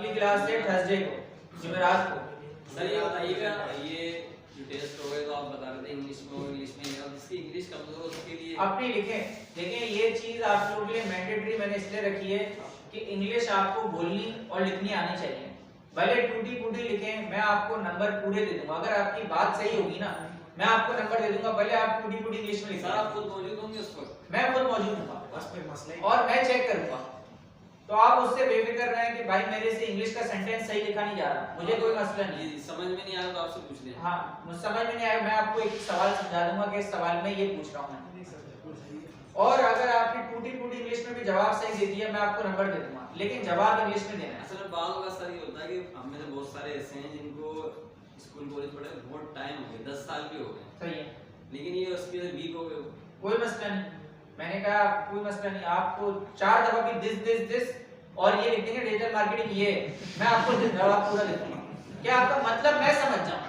अगली क्लास से थर्सडे को, जुमेरात को। सर ये बताइएगा, ये जो टेस्ट हो गए तो आप बता रहे थे इंग्लिश में हो, इंग्लिश में नहीं, जिसकी इंग्लिश कमजोर हो उसके लिए अपनी लिखें। देखिए ये चीज आप लोगों के लिए मैंडेटरी मैंने इसलिए रखी है कि इंग्लिश आपको बोलनी और लिखनी आनी चाहिए। भले टूटी फूटी लिखें, मैं आपको नंबर पूरे दे दूंगा। अगर आपकी बात सही होगी ना, मैं आपको नंबर दे दूंगा, भले आप टूटी फूटी इंग्लिश में लिखें। सर आप खुद मौजूद होंगे उस वक्त? मैं खुद मौजूद हूँ बस पे मसला ही और मैं चेक करूंगा, तो आप उससे बेफिक्र रहें कि भाई मेरे से इंग्लिश का सेंटेंस सही लिखा नहीं जा रहा, मुझे कोई मसला नहीं है। समझ में नहीं आया तो आपसे पूछ लें। हाँ, मुझे समझ में नहीं आया, मैं आपको एक सवाल समझा दूंगा कि इस सवाल में ये पूछ रहा हूँ मैं। और अगर आपने टूटी फूटी इंग्लिश में भी जवाब सही दे दिया, मैं आपको नंबर दे दूंगा, लेकिन जवाब इंग्लिश में देना है। असल में बात का सर ये होता है कि हम में से बहुत सारे ऐसे हैं जिनको स्कूल कॉलेज पढ़े बहुत टाइम हो गया, 10 साल भी हो गए, सही है, लेकिन ये उसके वीक हो गए। कोई मसला नहीं, मैंने कहा कोई मसला नहीं। आपको 4 दफा भी दिस और ये लिख देंगे डिजिटल मार्केटिंग, ये मैं आपको जवाब पूरा दे दूंगा। क्या आपका मतलब मैं समझ जाऊं,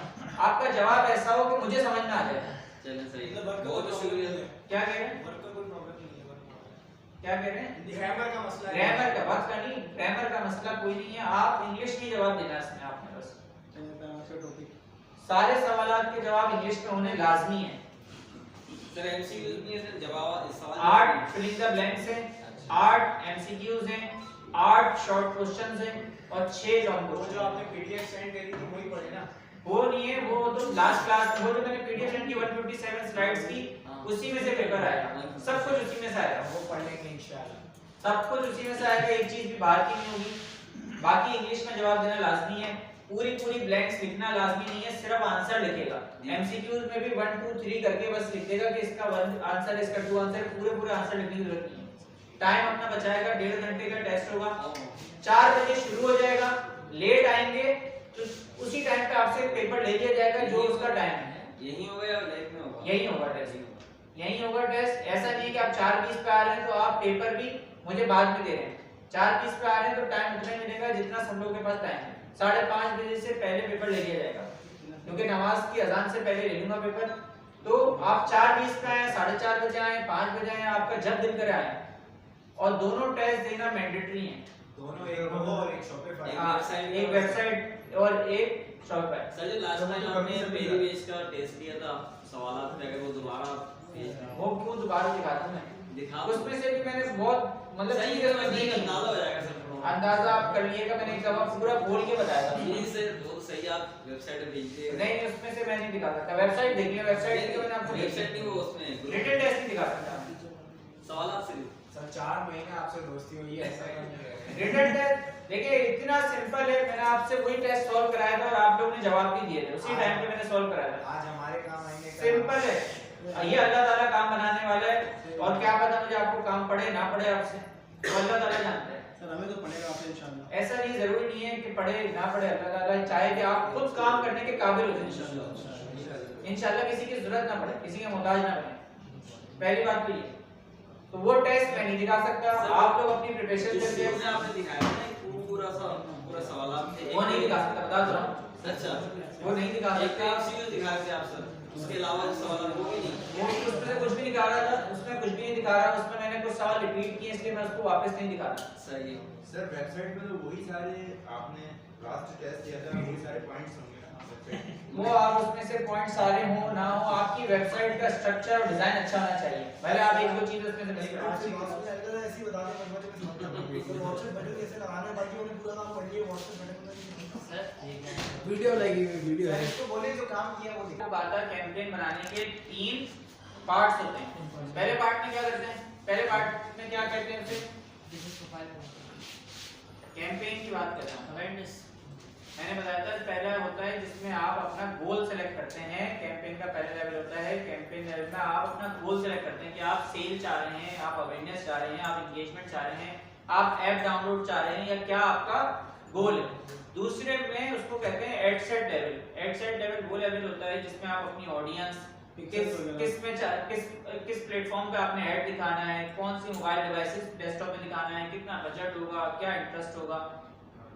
आपका जवाब ऐसा हो कि मुझे समझ में आ जाए। चलें सही है, बहुत शुक्रिया। क्या कह रहे हैं, वर्क का कोई प्रॉब्लम नहीं है। क्या कह रहे हैं? ग्रामर का मसला है, ग्रामर का वक्त का नहीं, ग्रामर का मसला कोई नहीं है। आप इंग्लिश में जवाब देना है इसमें आपने बस। सारे सवालात के जवाब इंग्लिश में होने लाजमी है। सर एमसीक्यूज भी है, जवाब सवाल 8 फिलिंग द ब्लैंक्स हैं, 8 एमसीक्यूज हैं, 8 शॉर्ट क्वेश्चंस हैं और 6 लॉन्ग वो क्वेश्चन। जो आपने पीडीएफ सेंड करी थी वही पढ़े ना? वो नहीं है, वो तो लास्ट क्लास में, वो जो मैंने पीडीएफ सेंड की 157 स्लाइड्स की, उसी में से पेपर आया, सब कुछ उसी में से आया। वो पढ़ लेंगे इंशाल्लाह, सब कुछ उसी में से आएगा, एक चीज भी बाहर की नहीं होगी। बाकी इंग्लिश में जवाब देना लाजमी है, पूरी ब्लैंक्स लिखना लाजमी नहीं है, सिर्फ आंसर लिखेगा। एमसीक्यूज में भी 1 2 3 करके बस लिख देगा कि इसका 1 आंसर, इसका 2 आंसर, पूरे आंसर लिखने की जरूरत नहीं है। टाइम अपना बचाएगा, 1.5 घंटे का टेस्ट होगा, 4 बजे शुरू हो जाएगा। लेट आएंगे तो उसी टाइम पे आपसे पेपर ले लिया जाएगा जो उसका टाइम है। यही होगा या लाइफ में होगा? यही होगा टेस्ट, यही होगा टेस्ट। ऐसा नहीं है कि आप 4:20 पे आ रहे हैं तो आप पेपर भी मुझे बाद में दे रहे हैं। 4:20 पे आ रहे हैं तो टाइम उतना ही मिलेगा जितना सब लोगों के पास टाइम है। 5:30 बजे से पहले पेपर ले लिया जाएगा, क्योंकि नमाज की अजान से पहले ले लूंगा पेपर। तो आप 4:20 पे आए, 4:30 बजे आए, 5 बजे आए, आपका जब दिल करे आए। और दोनों टेस्ट देना मैंडेटरी है, दोनों एक रोबो और एक शॉपिफाई। एक वेबसाइट और एक शॉपिफाई। सर जो लास्ट टाइम आपने मेरी बेस का टेस्ट दिया था, सवालात थे, अगर वो दोबारा वो क्यों दोबारा दिखाता हूं मैं, दिखा उसमें से भी मैंने बहुत मतलब सही चीजें है, मैं दी नहीं। अंदाजा हो जाएगा सर। अंदाजा आप कर लिएगा, मैंने एक दफा पूरा बोल के बताया था। जी सर, बहुत सही, आप वेबसाइट पे भेज दिए। नहीं, उसमें से मैं नहीं दिखा सकता। वेबसाइट देख लिया, वेबसाइट देख के मैंने आपको वेबसाइट नहीं, वो उसमें रिटन टेस्ट नहीं दिखा सकता। सवालात से सर 4 महीने आपसे दोस्ती हुई है, ऐसा क्यों नहीं है? रिटन टेस्ट देखिए इतना सिंपल है, मैंने आपसे वही टेस्ट सॉल्व कराया था और आप लोगों ने जवाब भी दिए थे, उसी टाइम पे मैंने सॉल्व कराया था। आज हमारे काम आएंगे, सिंपल है, ये अल्लाह ताला काम बनाने वाला है, और क्या पता मुझे आपको काम पड़े ना पड़े आपसे, तो अल्लाह ताला जानता है। सर हमें तो पड़ेगा आपसे इंशाल्लाह। ऐसा नहीं, जरूरी नहीं है कि पढ़े ना पढ़े, अल्लाह ताला चाहे कि आप खुद काम करने के काबिल हो जाए इंशाल्लाह, किसी की जरूरत ना पड़े, किसी के मोहताज ना बने। पहली बात तो ये, तो वो टेस्ट मैं नहीं दिखा सकता, आप लोग अपनी प्रिपरेशन करके। उसमें आपने दिखाया ना पूरा सवालात थे, वो नहीं दिखा सकता, बता दो ना। अच्छा, वो नहीं दिखा एक सकता, एमसीक्यू दिखा थे आप सर, उसके अलावा सवालात वो भी नहीं। वो उसमें से कुछ भी दिखा रहा था, उसमें कुछ भी नहीं दिखा रहा, उसमें मैंने कुछ सवाल रिपीट किए, इसलिए मैं उसको वापस नहीं दिखा रहा। सही सर वेबसाइट में तो वही सारे आपने लास्ट टेस्ट दिया था, वही सारे पॉइंट्स होंगे ना वेबसाइट में? वो आप उसमें से पॉइंट सारे हो ना हो, आपकी वेबसाइट का स्ट्रक्चर और डिजाइन अच्छा होना चाहिए। पहले आप एक दो चीज उसमें से मिस करो। ऐसी बता दें मतलब मैं समझ रहा हूं व्हाट्सएप बटन कैसे लगाना है, बाकी उन्होंने पूरा काम पढ़ लिया। व्हाट्सएप बटन सर ठीक है, वीडियो लगी हुई वीडियो है। इसको बोले जो काम किया वो आपको बात है कैंपेन बनाने के 3 पार्ट्स होते हैं। पहले पार्ट में क्या करते हैं, पहले पार्ट में क्या कहते हैं उसे, कैंपेन की बात कर रहा हूं, अवेयरनेस। मैंने बताया था पहला होता है जिसमें आप अपना गोल सेलेक्ट करते हैं। कैंपेन का पहला लेवल होता है, कैंपेन लेवल में आप अपना गोल सेलेक्ट करते हैं कि आप सेल चाह रहे हैं, आप अवेयरनेस चाह रहे हैं, आप एंगेजमेंट चाह रहे हैं, आप ऐप डाउनलोड चाह रहे हैं, या क्या आपका गोल है। दूसरे में उसको कहते हैं ad set level. Ad set level वो लेवल होता है जिसमें आप अपनी ऑडियंस किस प्लेटफॉर्म पे आपने ऐड दिखाना है, कौन सी मोबाइल डिवाइसेस डेस्कटॉप पे दिखाना है, कितना बजट होगा, क्या इंटरेस्ट होगा,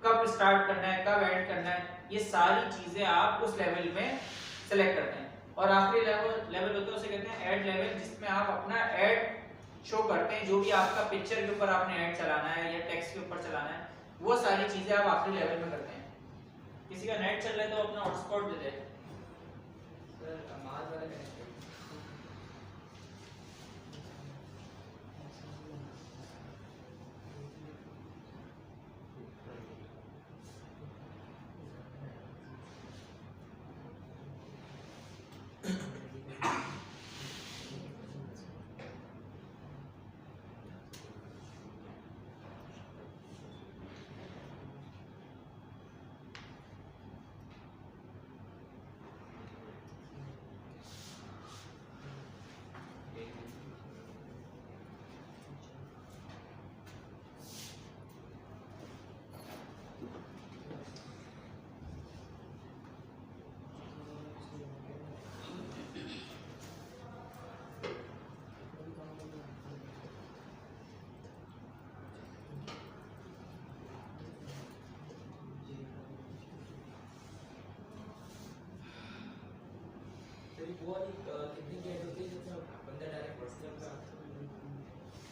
कब स्टार्ट करना है, कब ऐड करना है, ये सारी चीजें आप उस लेवल में सेलेक्ट करते हैं। और आखिरी लेवल होता है उसे कहते हैं ऐड लेवल, जिसमें आप अपना ऐड शो करते हैं, जो भी आपका पिक्चर के ऊपर आपने ऐड चलाना है या टेक्स्ट के ऊपर चलाना है, वो सारी चीजें आप आखिरी लेवल में करते हैं। किसी का नेट चल रहा है तो अपना हॉटस्पॉट दे दे। सर आवाज वाला कनेक्ट वो वाली कितनी की ऐड होती है जैसे बंदा डायरेक्ट व्हाट्सएप पे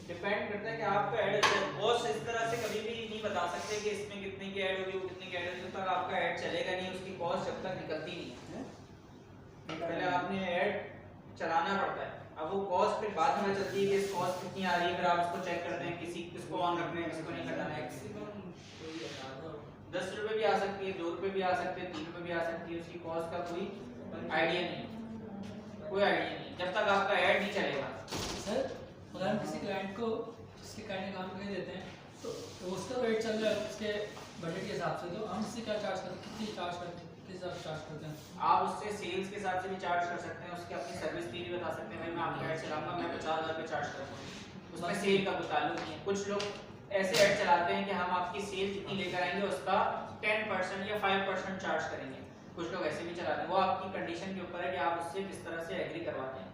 डिपेंड करता है कि आपका ऐड बॉस इस तरह से कभी भी नहीं बता सकते कि इसमें कितने की ऐड होगी, वो कितने की ऐड होगी, तब तक आपका ऐड चलेगा नहीं, उसकी कॉस्ट जब तक निकलती नहीं है। पहले आपने ऐड चलाना पड़ता है, अब वो कॉस्ट फिर बाद में चलती है कि इस कॉस्ट कितनी आ रही है, फिर आप उसको चेक करते हैं किसी किसको ऑन रखना है किसको नहीं करना है। मैक्सिमम कोई अंदाजा हो 10 रुपए भी आ सकती है, 2 रुपए भी आ सकते हैं, 3 रुपए भी आ सकती है, उसकी कॉस्ट का कोई आइडिया नहीं, कोई आइडिया नहीं जब तक आपका ऐड नहीं चलेगा। सर अगर हम किसी क्लाइंट को उसके क्लाइंट काम करके देते हैं तो उसका रेट चल रहा है उसके बजट के हिसाब से, तो हम इससे क्या चार्ज करते हैं, कितनी चार्ज करते हैं, किस हिसाब से चार्ज करते हैं? आप उससे सेल्स के हिसाब से भी चार्ज कर सकते हैं, उसकी अपनी सर्विस फी भी बता सकते हैं, मैं आपका ऐड चलाऊंगा मैं 50,000 रुपये चार्ज करूंगा, उसमें सेल का कोई ताल्लुक नहीं है। कुछ लोग ऐसे ऐड चलाते हैं कि हम आपकी सेल जितनी लेकर आएंगे उसका 10% या 5% चार्ज करेंगे, कुछ लोग ऐसे भी चलाते हैं, वो आपकी कंडीशन के ऊपर है कि आप उससे किस तरह से एग्री करवाते हैं।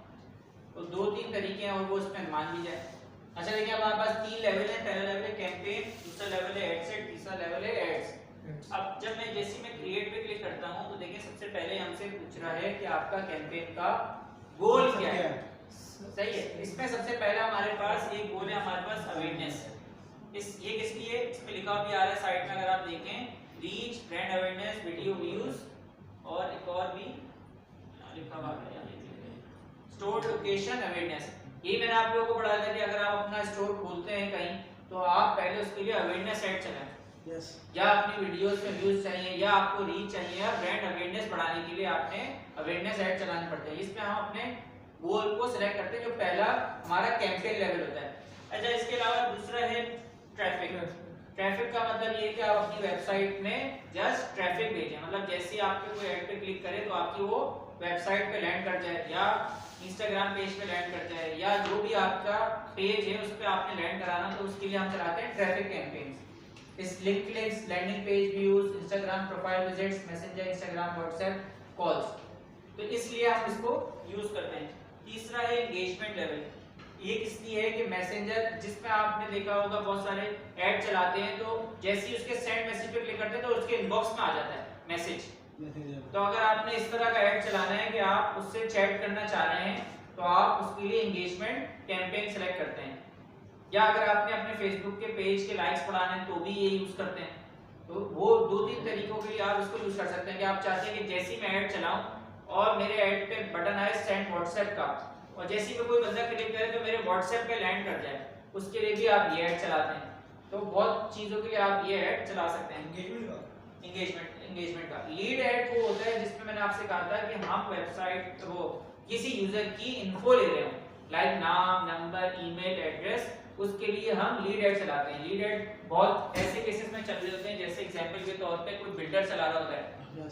तो 2-3 तरीके हैं और वो उसमें मान भी जाए। अच्छा देखिए हमारे पास 3 लेवल है, पहला लेवल है कैंपेन, दूसरा लेवल है एड सेट, तीसरा लेवल है एड्स। अब जब मैं जैसे मैं क्रिएट पे क्लिक करता हूं तो देखिए सबसे पहले हमसे पूछ रहा है कि आपका कैंपेन का गोल क्या है, सही है। इसमें सबसे पहला हमारे पास एक गोल है, हमारे पास अवेयरनेस। ये किस लिए, इस पे लिखा भी आ रहा है साइड में, अगर आप देखें reach, brand awareness, video views और एक और भी लिखा हुआ है स्टोर लोकेशन अवेयरनेस। ये मैंने आप लोगों को पढ़ाया था कि अगर आप अपना स्टोर खोलते हैं कहीं तो आप पहले उसके लिए अवेयरनेस ऐड चलाएं, यस, या अपनी वीडियोस में व्यूज चाहिए या आपको रीच चाहिए या ब्रांड अवेयरनेस बढ़ाने के लिए आपने अवेयरनेस ऐड चलाने पड़ते हैं। इसमें हम अपने गोल को सिलेक्ट करते हैं जो पहला हमारा कैंपेन लेवल होता है। अच्छा इसके अलावा दूसरा है ट्रैफिक। ट्रैफिक का मतलब ये कि आप अपनी वेबसाइट में जस्ट ट्रैफिक भेजें, मतलब जैसे ही आपके कोई ऐड पे क्लिक करें तो आपकी वो वेबसाइट पे लैंड कर जाए या इंस्टाग्राम पेज पे लैंड कर जाए या जो भी आपका पेज है उस पे आपने लैंड कराना, तो उसके लिए हम चलाते हैं ट्रैफिक कैंपेन्स। इस link clicks, landing page views, Instagram profile visits, Messenger, Instagram WhatsApp calls, तो इसलिए हम इसको यूज करते हैं। तीसरा है एंगेजमेंट लेवल। ये किस लिए है कि मैसेंजर जिसमें आपने देखा होगा बहुत सारे ऐड चलाते हैं तो जैसे ही उसके सेंड मैसेज पे क्लिक करते हैं तो उसके इनबॉक्स में आ जाता है मैसेज। तो अगर आपने इस तरह का ऐड चलाना है कि आप उससे चैट करना चाह रहे हैं तो आप उसके लिए एंगेजमेंट कैंपेन सेलेक्ट करते हैं, या अगर आपने अपने फेसबुक के पेज के लाइक्स बढ़ाने हैं तो भी ये यूज करते हैं। तो वो 2-3 तरीकों के लिए आप इसको यूज कर सकते हैं कि आप चाहते हैं कि जैसे ही मैं ऐड चलाऊं और मेरे ऐड पे बटन आए सेंड व्हाट्सएप का और जैसे ही कोई बंदा क्लिक करे तो मेरे व्हाट्सएप पे लैंड कर जाए, उसके लिए भी आप ये ऐड चलाते हैं। तो बहुत चीजों के लिए आप ये ऐड चला सकते हैं। एंगेजमेंट का लीड ऐड वो होता है जिसमें मैंने आपसे कहा था कि हम वेबसाइट वो किसी यूजर की इन्फो ले रहे हो, लाइक नाम, नंबर, ईमेल एड्रेस, उसके लिए हम लीड ऐड चलाते हैं। लीड ऐड बहुत ऐसे केसेस में चल रहे होते हैं, जैसे एग्जांपल के तौर पे कोई बिल्डर चला रहा होता है,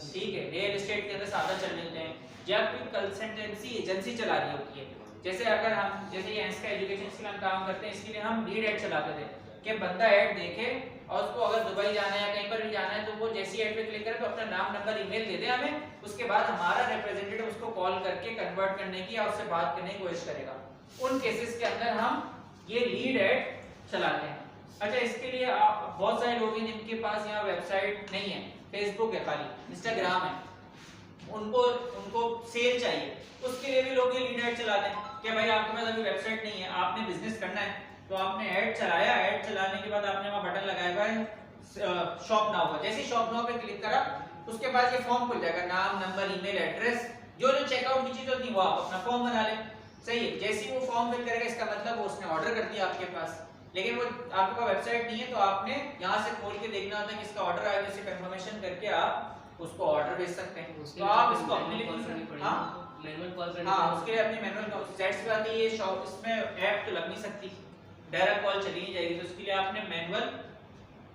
ठीक है, रियल एस्टेट के अंदर सादा चल रहे होते हैं, जब कोई कंसल्टेंसी एजेंसी चला रही होती है, जैसे अगर हम जैसे ये एंस का एजुकेशन के लिए हम काम करते हैं, इसके लिए हम लीड ऐड चलाते थे कि बंदा ऐड देखे और उसको अगर दुबई जाना है या कहीं पर भी जाना है तो वो जैसी ऐड पे क्लिक करे तो अपना नाम, नंबर, ईमेल दे दे हमें, उसके बाद हमारा रिप्रेजेंटेटिव उसको कॉल करके कन्वर्ट करने की या उससे बात करने की कोशिश करेगा। उन केसेस के अंदर हम ये लीड ऐड चलाते हैं। अच्छा इसके लिए आप बहुत सारे लोग हैं जिनके पास यहाँ वेबसाइट नहीं है, फेसबुक है खाली, इंस्टाग्राम है, उनको सेल चाहिए, उसके लिए भी लोग ये लीड ऐड चलाते हैं कि भाई आपके पास अभी वेबसाइट नहीं है, आपने बिजनेस करना है तो आपने ऐड चलाया, ऐड चलाने के बाद आपने वहां बटन लगाया हुआ है शॉप नाउ पर। जैसे शॉप नाउ पे क्लिक करा उसके बाद ये फॉर्म खुल जाएगा, नाम, नंबर, ईमेल एड्रेस, जो जो चेकआउट की चीज होती है वो आप अपना फॉर्म बना लें। सही है। जैसे ही वो फॉर्म फिल करेगा इसका मतलब वो उसने ऑर्डर कर दिया आपके पास, लेकिन वो आपके पास वेबसाइट नहीं है तो आपने यहाँ से खोल के देखना होता है कि इसका ऑर्डर आया, जैसे कंफर्मेशन करके आप उसको ऑर्डर भेज सकते हैं। तो आप इसको अपने लिए मैनुअल कॉल करनी हाँ, उसके लिए अपनी मैनुअल सेट्स पे आती है। ये शॉप इसमें ऐप तो लग नहीं सकती, डायरेक्ट कॉल चली नहीं जाएगी, तो उसके लिए आपने मैनुअल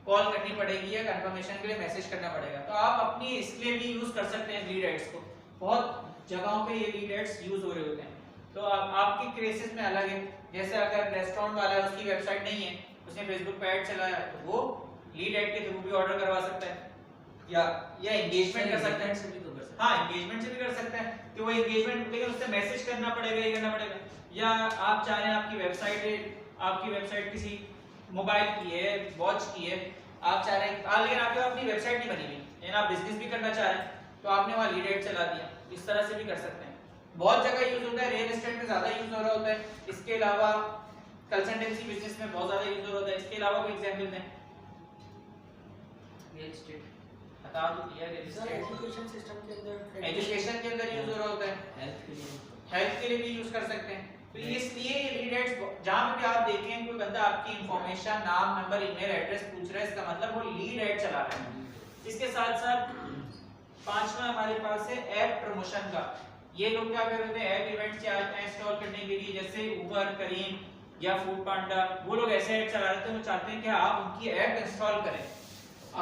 कॉल करनी पड़ेगी या कंफर्मेशन के लिए मैसेज करना पड़ेगा। तो आप अपनी इसके लिए भी यूज कर सकते हैं लीड एड्स को, बहुत जगहों पे ये लीड एड्स यूज हो रहे होते हैं। तो आपकी केसेस में अलग है, जैसे अगर रेस्टोरेंट वाला है उसकी वेबसाइट नहीं है, उसने फेसबुक पे ऐड चलाया तो वो लीड एड के थ्रू भी ऑर्डर करवा सकता है, या एंगेजमेंट कर सकता है। से भी तो कर सकते हाँ, एंगेजमेंट से भी कर सकता है कि वो एंगेजमेंट, लेकिन उससे मैसेज करना पड़ेगा, ये करना पड़ेगा। या आप चाह रहे हैं आपकी वेबसाइट किसी मोबाइल की है, वॉच की है, आप चाह रहे हैं लेकिन आपके पास अपनी वेबसाइट नहीं बनी हुई, यानी आप बिजनेस भी करना चाह रहे हैं तो आपने वहाँ लीड एड चला दिया, इस तरह से भी कर सकते हैं। बहुत जगह यूज होता है, रियल एस्टेट में ज्यादा यूज हो रहा होता है, इसके अलावा कंसल्टेंसी बिजनेस में बहुत ज्यादा यूज हो रहा होता है। इसके अलावा कोई एग्जांपल दें? रियल एस्टेट बता दो यार, real sir estate education system के अंदर, एजुकेशन के अंदर यूज हो रहा होता है, हेल्थ के लिए हेल्थ के लिए भी यूज कर सकते हैं। तो इसलिए ये लीड एड्स जहां पे भी आप देखें कोई बंदा आपकी इंफॉर्मेशन, नाम, नंबर, ईमेल एड्रेस पूछ रहा है, इसका मतलब वो लीड एड चला रहा है। इसके साथ साथ पांचवा हमारे पास है ऐप प्रमोशन का। ये लोग क्या कर रहे थे, ऐप इवेंट्स इंस्टॉल करने के लिए, जैसे उबर, करीम या फूड पांडा, वो लोग ऐसे ऐड चला रहे थे, वो चाहते हैं कि आप उनकी ऐप इंस्टॉल करें।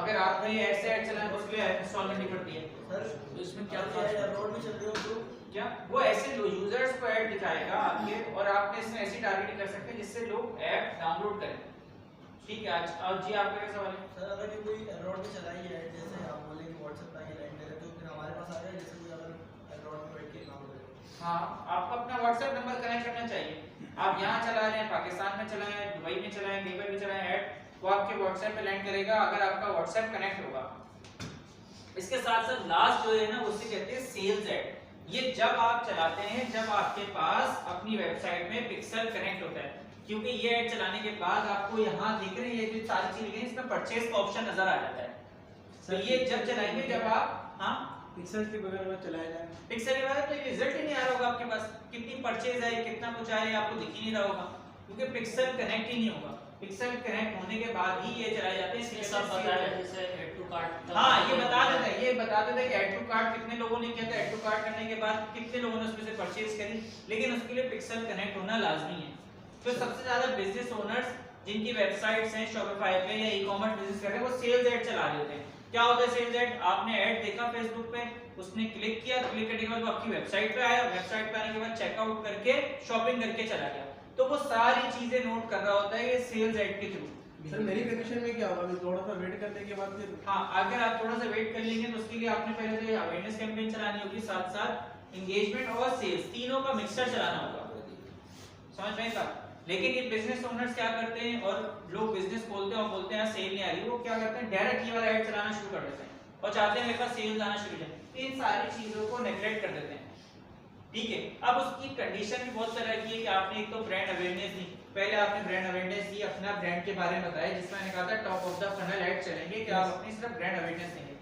अगर आप कहीं ऐसे ऐड चलाएं तो उसके लिए ऐप इंस्टॉल करनी पड़ती है। सर तो इसमें क्या अब्रॉड में चल रहे हो तो क्या वो ऐसे यूजर्स को ऐड दिखाएगा आपके, और आपने इसमें ऐसी टारगेटिंग कर सकते हैं जिससे लोग ऐप डाउनलोड करें। ठीक है। आज जी आपका क्या सवाल है? सर अगर ये कोई अब्रॉड में चलाई है, जैसे आप बोले कि व्हाट्सएप पे लैंड करे तो फिर हमारे पास आ जाए, जैसे कोई अगर अब्रॉड में बैठ के काम करे। हाँ, आपको अपना व्हाट्सएप नंबर कनेक्ट करना चाहिए। आप यहाँ चला रहे हैं, पाकिस्तान में चलाएं, दुबई में चलाएं, कहीं पर भी चलाएं ऐड, वो आपके व्हाट्सएप पे लैंड करेगा अगर आपका व्हाट्सएप कनेक्ट होगा। इसके साथ साथ लास्ट जो है ना, उससे कहते हैं सेल्स ऐड। ये जब आप चलाते हैं जब आपके पास अपनी वेबसाइट में पिक्सल कनेक्ट होता है, क्योंकि ये ऐड चलाने के बाद आपको यहाँ दिख रही है, ये जो सारी चीजें दिख रही हैं, इसमें परचेज का ऑप्शन नजर आ जाता है। तो ये जब चलाएंगे, जब आप हाँ पिक्सल के बगैर वो चलाया जाए, पिक्सल के बाद तो रिजल्ट ही नहीं आ रहा होगा आपके पास, कितनी परचेज आई, कितना कुछ आया, आपको दिख ही नहीं रहा होगा, क्योंकि पिक्सल कनेक्ट ही नहीं होगा। पिक्सल कनेक्ट होने के बाद ही ये चलाए जाते हैं। ये सब बताया जैसे ऐड टू कार्ट। हाँ, ये बता देता है कि ऐड टू कार्ट कितने लोगों ने किया था, ऐड टू कार्ट करने के बाद कितने लोगों ने उसमें से परचेज करी, लेकिन उसके लिए पिक्सल कनेक्ट होना लाजमी है। तो सबसे ज्यादा बिजनेस ओनर्स जिनकी वेबसाइट्स हैं शॉपिफाई पे या ई-कॉमर्स बिजनेस कर रहे हैं, वो सेल्स ऐड चला रहे होते हैं। क्या होता है सेल्स ऐड? आपने ऐड देखा फेसबुक पे, उसने क्लिक किया, क्लिक करने के बाद वो आपकी वेबसाइट पे आया, वेबसाइट पे आने के बाद चेकआउट करके शॉपिंग करके चला गया, तो वो सारी चीजें नोट कर रहा होता है ये सेल्स ऐड के थ्रू। सर वेरिफिकेशन में क्या होगा, अभी थोड़ा सा वेट करने के बाद फिर हाँ, अगर आप थोड़ा सा वेट कर लेंगे तो उसके लिए आपने पहले तो अवेयरनेस कैंपेन चलानी होगी, साथ साथ एंगेजमेंट और सेल्स तीनों का मिक्सचर चलाना होगा। समझ में था? लेकिन ये बिजनेस ओनर्स क्या करते हैं, और लोग बिजनेस खोलते हैं और बोलते हैं सेल नहीं आ रही, वो क्या करते हैं डायरेक्ट ये वाला ऐड चलाना शुरू कर देते हैं और चाहते हैं मेरे पास सेल्स आना शुरू हो जाए। इन सारी चीजों को नेग्लेक्ट कर देते हैं। ठीक है। अब उसकी कंडीशन भी बहुत तरह की है कि आपने एक तो ब्रांड अवेयरनेस दी, पहले आपने ब्रांड अवेयरनेस दी, अपना ब्रांड के बारे में बताया, जिसमें मैंने कहा था top of the funnel add चलेंगे कि आप अपनी सिर्फ ब्रांड अवेयरनेस देंगे।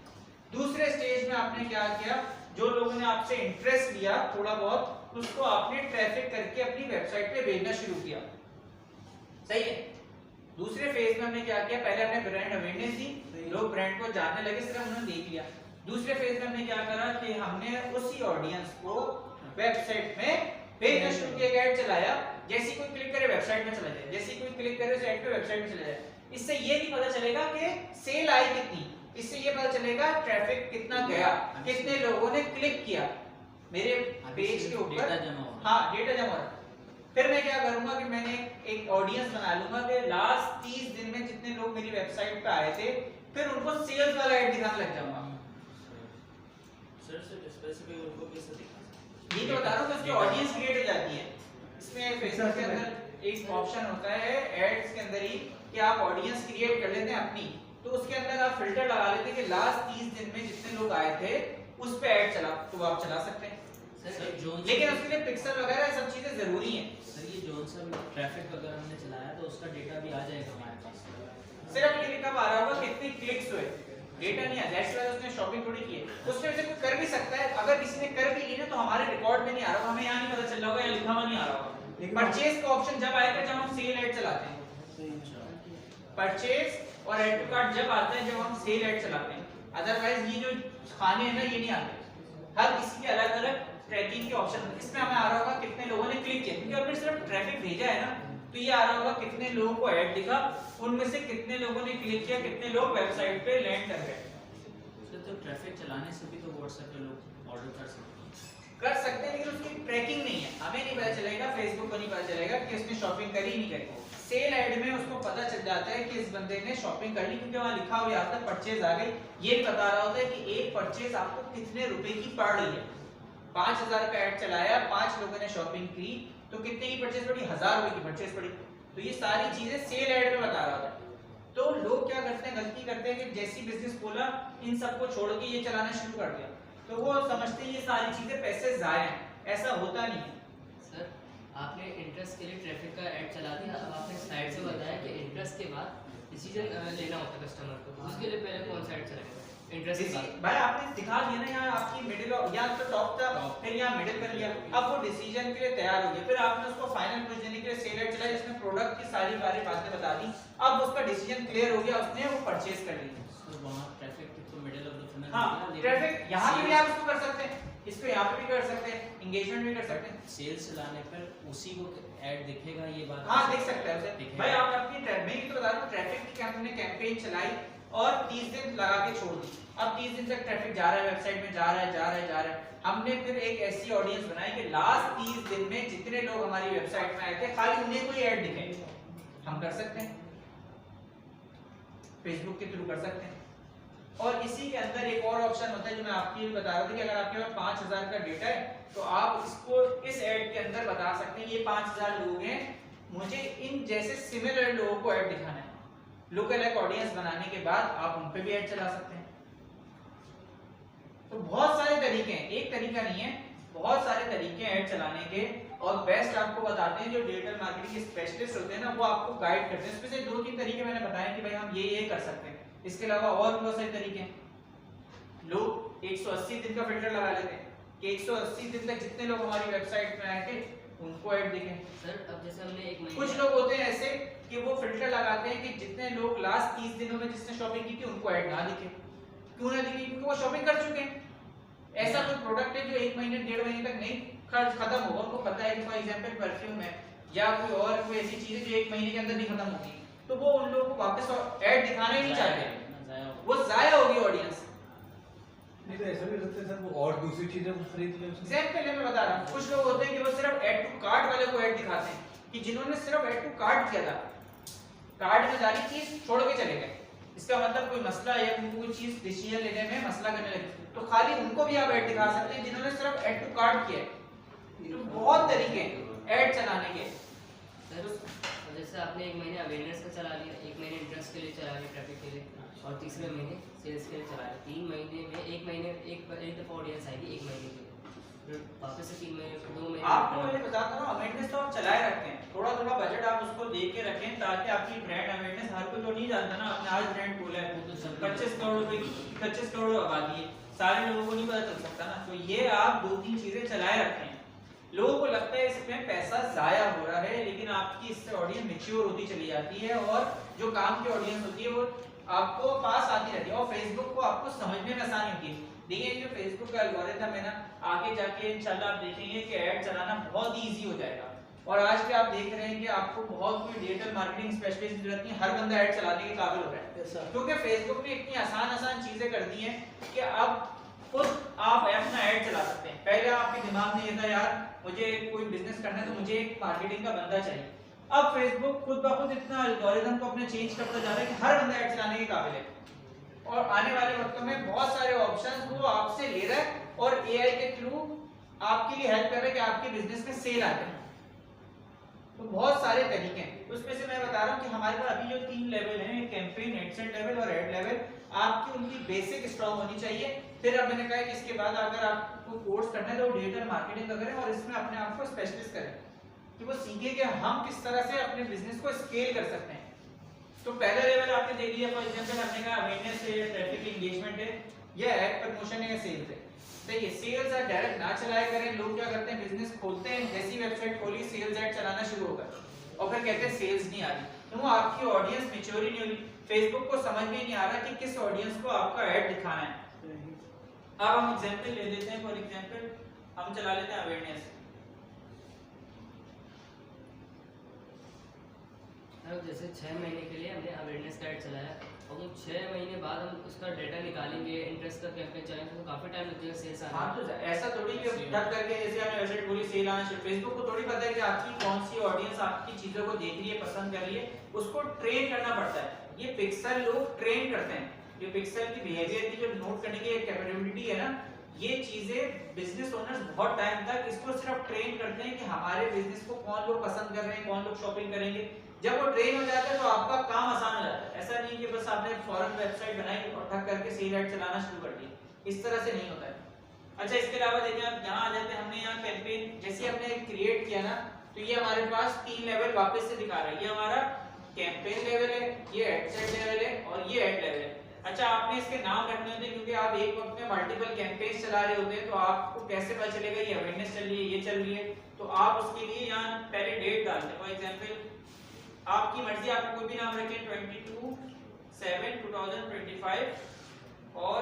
दूसरे स्टेज में आपने क्या किया, जो लोगों ने आपसे इंटरेस्ट लिया थोड़ा बहुत, उसको आपने ट्रैफिक करके अपनी वेबसाइट पे भेजना शुरू किया। सही है। दूसरे फेज में हमने क्या किया, पहले हमने ब्रांड अवेयरनेस दी, लोग ब्रांड को जानने लगे, सिर्फ उन्होंने देख लिया। दूसरे फेज में हमने क्या करा कि हमने उसी ऑडियंस को वेबसाइट में भेजना शुरू किया, ऐड चलाया, जैसे कोई क्लिक करे वेबसाइट में चला जाए, जैसे कोई क्लिक करे उस ऐड पे वेबसाइट में चला जाए। इससे ये नहीं पता चलेगा कि सेल आई कितनी, इससे ये पता चलेगा ट्रैफिक कितना गया, कितने लोगों ने क्लिक किया मेरे पेज के ऊपर। डेटा जमा हो। हाँ, डेटा जमा हो। फिर मैं क्या करूंगा कि मैंने एक ऑडियंस बना लूंगा कि लास्ट 30 दिन में जितने लोग मेरी वेबसाइट पे आए थे, फिर उनको सेल्स वाला ऐड दिखाने लग जाऊंगा। सर स्पेसिफिक उनको कैसे दिखा सकते हैं? ये तो बता रहा हूं कि उसकी ऑडियंस क्रिएट हो जाती है। इसमें फेसबुक के अंदर एक ऑप्शन होता है एड्स के अंदर ही कि आप ऑडियंस क्रिएट कर लेते हैं अपनी, तो उसके अंदर आप फिल्टर लगा लेते हैं कि लास्ट 30 दिन में जितने लोग आए थे उस पे ऐड चला, तो आप चला सकते हैं। सर जोन लेकिन उसके लिए पिक्सल वगैरह सब चीजें जरूरी हैं। सर ये जोन सा ट्रैफिक अगर हमने चलाया तो उसका डेटा भी आ जाएगा हमारे पास। सिर्फ ये लिखा आ रहा होगा कितने क्लिक्स हुए, डेटा नहीं है। दैट्स व्हाई उसने शॉपिंग थोड़ी की है, उसमें से कोई कर भी सकता है। अगर किसी ने कर भी ली ना तो हमारे रिकॉर्ड में नहीं आ रहा होगा, हमें यहाँ नहीं पता चल रहा होगा या लिखा हुआ नहीं आ रहा होगा। परचेज का ऑप्शन जब आएगा जब हम सेल ऐड चलाते हैं, परचेज और ऐड टू कार्ट जब आता है जब हम सेल ऐड चलाते हैं, अदरवाइज ये जो खाने हैं ना ये नहीं आते। हर किसी के अलग अलग ट्रैकिंग के ऑप्शन होते हैं। इसमें हमें आ रहा होगा कितने लोगों ने क्लिक किया, क्योंकि आपने सिर्फ ट्रैफिक भेजा है ना, तो ये आ रहा होगा कितने लोगों को ऐड दिखा, उनमें से कितने लोगों ने क्लिक किया, कितने लोग वेबसाइट पे लैंड कर गए। तो ट्रैफिक चलाने से भी तो व्हाट्सएप पे लोग ऑर्डर कर सकते हैं, लेकिन उसकी ट्रैकिंग नहीं है। हमें नहीं पता चलेगा, फेसबुक को नहीं पता चलेगा कि उसने शॉपिंग करी नहीं करी। सेल ऐड में उसको पता चल जाता है कि इस बंदे ने शॉपिंग कर ली, क्योंकि वहां लिखा हुआ आता है परचेज आ गई। ये भी बता रहा होता है कि एक परचेज आपको कितने रुपए की पड़ रही है। 5000 का ऐड चलाया, 5 लोगों ने शॉपिंग की, तो कितने की परचेज पड़ी? 1000 रुपए की परचेज पड़ी। तो ये सारी चीजें सेल ऐड में बता रहा होता है। तो लोग क्या करते हैं, गलती करते हैं कि जैसी बिजनेस खोला इन सबको छोड़ के ये चलाना शुरू कर दिया, तो वो समझते हैं ये सारी चीजें पैसे जाया हैं। ऐसा होता नहीं है। सर आपने इंटरेस्ट के लिए ट्रैफिक का ऐड चला दिया, अब आपने साइड से बताया कि इंटरेस्ट के बाद डिसीजन लेना होता है कस्टमर को, उसके लिए पहले कौन सा ऐड चलाएगा? इंटरेस्ट के बाद भाई आपने दिखा दिया ना, यहाँ आपकी मिडिल या तो टॉप था, फिर यहाँ मिडिल कर लिया, अब वो डिसीजन के लिए तैयार हो गया। फिर आपने उसको फाइनल पुश देने के लिए सेल ऐड चलाया, जिसमें प्रोडक्ट की सारी बातें बता दी। अब उसका डिसीजन क्लियर हो गया, उसने वो परचेज कर लिया। तो वहां ट्रैफिक तो मिडिल ऑफ द फनल। हाँ, ट्रैफिक यहाँ पे भी आप इसको कर सकते हैं, इसको यहाँ पे भी कर सकते हैं, एंगेजमेंट भी कर सकते हैं। सेल्स चलाने पर उसी को ऐड दिखेगा, ये बात हाँ देख सकते हैं उसे। भाई आप अपनी मैं ही तो बता रहा हूँ, ट्रैफिक की हमने कैंपेन चलाई और 30 दिन लगा के छोड़ दी। अब 30 दिन तक ट्रैफिक जा रहा है, वेबसाइट में जा रहा है। हमने फिर एक ऐसी ऑडियंस बनाई कि लास्ट 30 दिन में जितने लोग हमारी वेबसाइट में आए थे, खाली उन्हें कोई ऐड दिखे। हम कर सकते हैं, फेसबुक के थ्रू कर सकते हैं। और इसी के अंदर एक और ऑप्शन होता है जो मैं आपके लिए बता रहा था कि अगर आपके पास 5000 का डेटा है तो आप इसको इस ऐड के अंदर बता सकते हैं ये 5000 लोग हैं, मुझे इन जैसे सिमिलर लोगों को ऐड दिखाना है। लुक अलाइक ऑडियंस बनाने के बाद आप उन पे भी ऐड चला सकते हैं। तो बहुत सारे तरीके हैं, एक तरीका नहीं है, बहुत सारे तरीके हैं ऐड चलाने के। और बेस्ट आपको बताते हैं जो डिजिटल मार्केटिंग के स्पेशलिस्ट होते हैं ना, वो आपको गाइड करते हैं। इसमें से 2-3 तरीके मैंने बताए कि भाई हम ये कर सकते हैं। इसके अलावा और भी बहुत सारे तरीके हैं। लोग 180 दिन का फिल्टर लगा लेते हैं कि 180 दिन तक जितने लोग हमारी वेबसाइट पे आए थे उनको ऐड दिखे। सर अब जैसे हमने एक महीने कुछ लोग होते हैं ऐसे कि वो फिल्टर लगाते हैं कि जितने लोग लास्ट 30 दिनों में जिसने शॉपिंग की थी उनको ऐड ना दिखे। क्यों ना दिखे? क्योंकि वो शॉपिंग कर चुके हैं। ऐसा कोई प्रोडक्ट है जो 1 महीने 1.5 महीने तक नहीं खत्म होगा, उनको पता है कि फॉर एग्जांपल परफ्यूम है या कोई ऐसी चीज है जो 1 महीने के अंदर नहीं खत्म होगी, तो वो उन लोगों को वापस ऐड दिखाना ही नहीं चाहते, वो जाया होगी ऑडियंस। नहीं तो ऐसा भी लगता है सर वो और दूसरी चीजें वो खरीद ले। एग्जांपल मैं बता रहा हूँ, कुछ लोग होते हैं कि वो सिर्फ ऐड टू कार्ट वाले को ऐड दिखाते हैं कि जिन्होंने सिर्फ ऐड टू कार्ट किया था, कार्ट में सारी चीज छोड़ के चले गए। इसका मतलब कोई मसला या कोई चीज डिसीजन लेने में मसला करने लगे, तो खाली उनको भी आप ऐड दिखा सकते हैं जिन्होंने सिर्फ ऐड टू कार्ट किया है। तो बहुत तरीके हैं ऐड चलाने के। सर जैसे आपने 1 महीने अवेयरनेस का चला लिया, 1 महीने इंटरेस्ट के लिए चला लिया, ट्रैफिक के लिए, और तीसरे महीने सेल्स के लिए चला लिया। 3 महीने में 1 महीने एक दफा ऑडियंस आएगी 1 महीने के लिए, वापस से 3 महीने 2 महीने। आपको मैं बताता हूं अवेयरनेस तो आप चलाए रखते हैं, थोड़ा थोड़ा बजट आप उसको दे के रखें ताकि आपकी ब्रांड अवेयरनेस, हर कोई तो नहीं जानता ना आपने आज ब्रांड खोला है तो 25 करोड़ रुपए की 25 करोड़ आबादी है, सारे लोगों को नहीं पता चल सकता ना। तो ये आप 2-3 चीजें चलाए रखते हैं। लोगों को लगता है इसमें पैसा जाया हो रहा है, लेकिन आपकी इससे ऑडियंस मैच्योर होती चली जाती है और जो काम की ऑडियंस होती है वो आपको पास आती रहती है और फेसबुक को आपको समझने में आसानी होती है। देखिए जो फेसबुक का एल्गोरिथम है ना, आगे जाके इंशाल्लाह आप देखेंगे कि ऐड चलाना बहुत ही इजी हो जाएगा। और आज भी आप देख रहे हैं कि आपको बहुत कोई डिजिटल मार्केटिंग स्पेशलिस्ट की जरूरत नहीं, हर बंदा ऐड चलाने के काबिल हो रहा है, क्योंकि फेसबुक ने इतनी आसान चीजें कर दी हैं कि अब खुद आप अपना ऐड चला सकते हैं। पहले आपके दिमाग में ये था यार मुझे कोई बिजनेस करना है तो मुझे एक मार्केटिंग का बंदा चाहिए, अब फेसबुक खुद ब खुद इतना एल्गोरिथम को अपने चेंज करता जा रहा है कि हर बंदा ऐड चलाने के काबिल है। और आने वाले वक्तों में बहुत सारे ऑप्शंस वो आपसे ले रहा है और एआई के थ्रू आपके लिए हेल्प कर रहा है कि आपके बिजनेस में सेल आते हैं। तो बहुत सारे तरीके हैं, उसमें से मैं बता रहा हूँ कि हमारे पास अभी जो 3 लेवल हैं, कैंपेन, एडसेंट लेवल और एड लेवल, आपकी उनकी बेसिक स्ट्रांग होनी चाहिए। फिर अब मैंने कहा कि इसके बाद अगर आपको कोर्स करना है तो डिजिटल मार्केटिंग का करें और इसमें अपने आप को स्पेशलिस्ट करें कि वो सीखे कि हम किस तरह से अपने बिजनेस को स्केल कर सकते हैं। तो पहला लेवल आपने दे दिया, फॉर एग्जांपल हमने कहा अवेयरनेस है, ट्रैफिक एंगेजमेंट है, या ऐड प्रमोशन है, या सेल्स है। देखिए सेल्स ऐड डायरेक्ट ना चलाया करें। लोग क्या करते हैं, बिजनेस खोलते हैं, जैसी वेबसाइट खोली सेल्स ऐड चलाना शुरू होगा और फिर कहते हैं सेल्स नहीं आ रही। क्यों? आपकी ऑडियंस मैच्योर ही नहीं हुई। फेसबुक को समझ में नहीं आ रहा कि किस ऑडियंस को आपका ऐड दिखाना है। अब हम एग्जांपल ले लेते हैं, फॉर एग्जांपल हम चला लेते हैं अवेयरनेस। जैसे 6 महीने के लिए हमने अवेयरनेस का ऐड चलाया और तो 6 महीने बाद हम उसका डेटा निकालेंगे, इंटरेस्ट का कैंपेन चलाएंगे तो काफी टाइम लगेगा सेल्स आने। हाँ तो ऐसा थोड़ी कि ठग करके जैसे आपने वेबसाइट खोली सेल आना शुरू। फेसबुक को थोड़ी पता है कि आपकी कौन सी ऑडियंस आपकी चीजों को देख रही है, पसंद कर रही है, उसको ट्रेन करना पड़ता है। ये पिक्सल लोग ट्रेन करते हैं। ये पिक्सल की बिहेवियर की जो नोट करने की कैपेबिलिटी है ना, ये चीजें बिजनेस ओनर्स बहुत टाइम तक इसको सिर्फ ट्रेन करते हैं कि हमारे बिजनेस को कौन लोग पसंद कर रहे हैं, कौन लोग शॉपिंग करेंगे। जब वो ट्रेन हो जाता है तो आपका काम आसान हो जाता है। ऐसा नहीं कि बस आपने फौरन वेबसाइट बनाई और ठग करके सेल ऐड चलाना शुरू कर दिया, इस तरह से नहीं होता है। अच्छा इसके अलावा देखिए आप यहाँ आ जाते हैं, हमने यहाँ कैंपेन जैसे हमने क्रिएट किया ना, तो ये हमारे पास 3 लेवल वापस से दिखा रहा है। ये हमारा कैंपेन लेवल है, ये एड सेट लेवल है और ये एड लेवल है। अच्छा आपने इसके नाम रखने होते हैं क्योंकि आप एक वक्त में मल्टीपल कैंपेन्स चला रहे होते हैं, तो आपको कैसे पता चलेगा ये अवेयरनेस चल रही है, ये चल रही है। तो आप उसके लिए यहाँ पहले डेट डालते हैं। फॉर एग्जांपल आपकी मर्जी, आप कोई भी नाम रखें, 22/7/2025 और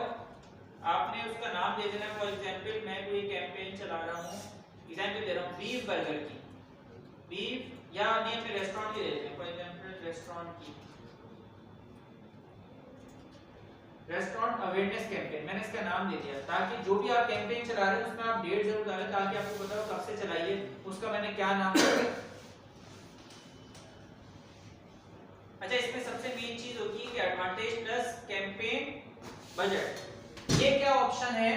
आपने उसका नाम दे देना। फॉर एग्जांपल मैं कोई कैंपेन चला रहा हूँ, एग्जांपल दे रहा हूँ बीफ बर्गर की, बीफ या नहीं अपने रेस्टोरेंट की दे देते हैं। फॉर एग्जांपल रेस्टोरेंट की, रेस्टोरेंट अवेयरनेस कैंपेन, मैंने इसका नाम दे दिया ताकि जो भी आप कैंपेन चला रहे हैं उसमें आप डेट जरूर डालें ताकि आपको पता हो कब से चलाइए, उसका मैंने क्या नाम दिया। अच्छा इसमें सबसे मेन चीज होती है कि एडवांटेज प्लस कैंपेन बजट। ये क्या ऑप्शन है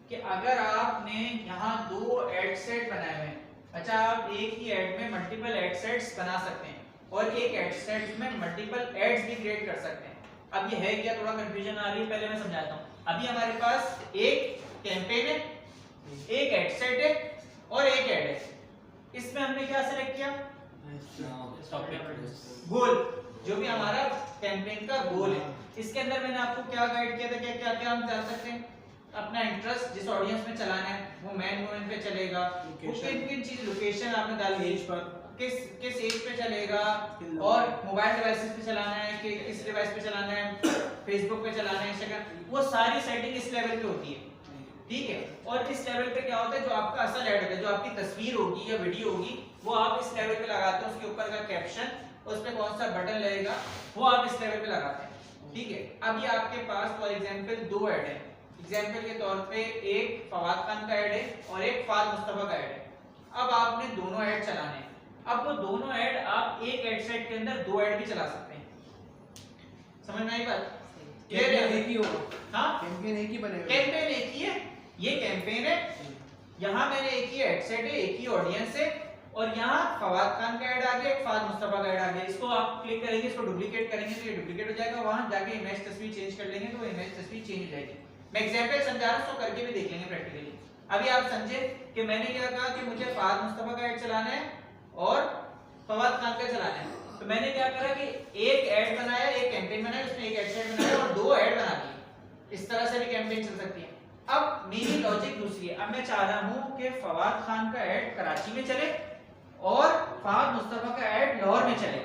कि अगर आपने यहाँ 2 एड सेट बनाए हुए हैं, अच्छा आप एक ही एड में मल्टीपल एड सेट्स बना सकते हैं और एक एड सेट में मल्टीपल एड्स भी क्रिएट कर सकते हैं। अब ये है क्या, थोड़ा कंफ्यूजन आ रही है, पहले मैं समझाता हूँ। अभी हमारे पास एक कैंपेन है, एक एड सेट है और एक एड है। इसमें हमने क्या सेलेक्ट किया, गोल, जो भी हमारा कैंपेन का गोल है। इसके अंदर मैंने आपको क्या गाइड किया था, क्या क्या क्या हम जान सकते हैं, अपना इंटरेस्ट जिस ऑडियंस में चलाना है वो मैन वुमेन पे चलेगा, किन चीज लोकेशन आपने डाली है, किस एज पे चलेगा और मोबाइल डिवाइसेस पे चलाना है कि किस डिवाइस पे चलाना है, फेसबुक पे चलाना है, इंस्टाग्राम, वो सारी सेटिंग इस लेवल पे होती है। ठीक है, और इस लेवल पे क्या होता है, जो आपका असल ऐड होता है, जो आपकी तस्वीर होगी या वीडियो होगी, वो आप इस लेवल पे लगाते हैं। उसके ऊपर का कैप्शन, उस पे कौन सा बटन लगेगा, वो आप इस लेवल पे लगाते हैं। ठीक है, अब ये आपके पास फॉर एग्जांपल 2 ऐड है। एग्जांपल के तौर पे एक फवाद खान का ऐड है और एक फाद मुस्तफा का ऐड है। अब आपने दोनों ऐड चलाने हैं। अब वो दोनों ऐड आप एक ऐड सेट के अंदर 2 ऐड भी चला सकते हैं। समझ में आई बात? क्लियर है? एक ही होगा, हाँ कैंपेन एक ही बनेगा, कैंपेन एक ही है, ये कैंपेन है, यहाँ मैंने एक ही ऐड सेट है, एक ही ऑडियंस है और यहाँ फवाद खान का ऐड आ गया, एक फाद मुस्तफा का ऐड आ गया। इसको आप क्लिक करेंगे, इसको डुप्लीकेट करेंगे तो ये डुप्लीकेट हो जाएगा। वहां जाके इमेज तस्वीर चेंज कर लेंगे तो वो इमेज तस्वीर चेंज हो जाएगी। मैं एग्जांपल समझा रहा हूं, उसको करके भी देख लेंगे प्रैक्टिकली। अभी आप समझे कि मैंने क्या कहा कि मुझे फाद मुस्तफा का ऐड चलाना है और फवाद खान का चलाना है, तो मैंने क्या करा कि एक ऐड बनाया, एक कैंपेन बनाया, उसमें एक ऐड सेट बनाया और 2 ऐड बना दिए। इस तरह से भी कैंपेन चल सकती है। अब मेरी लॉजिक दूसरी है। अब मैं चाह रहा हूं कि फवाद खान का ऐड कराची में चले और फाद मुस्तफा का ऐड लाहौर में चले।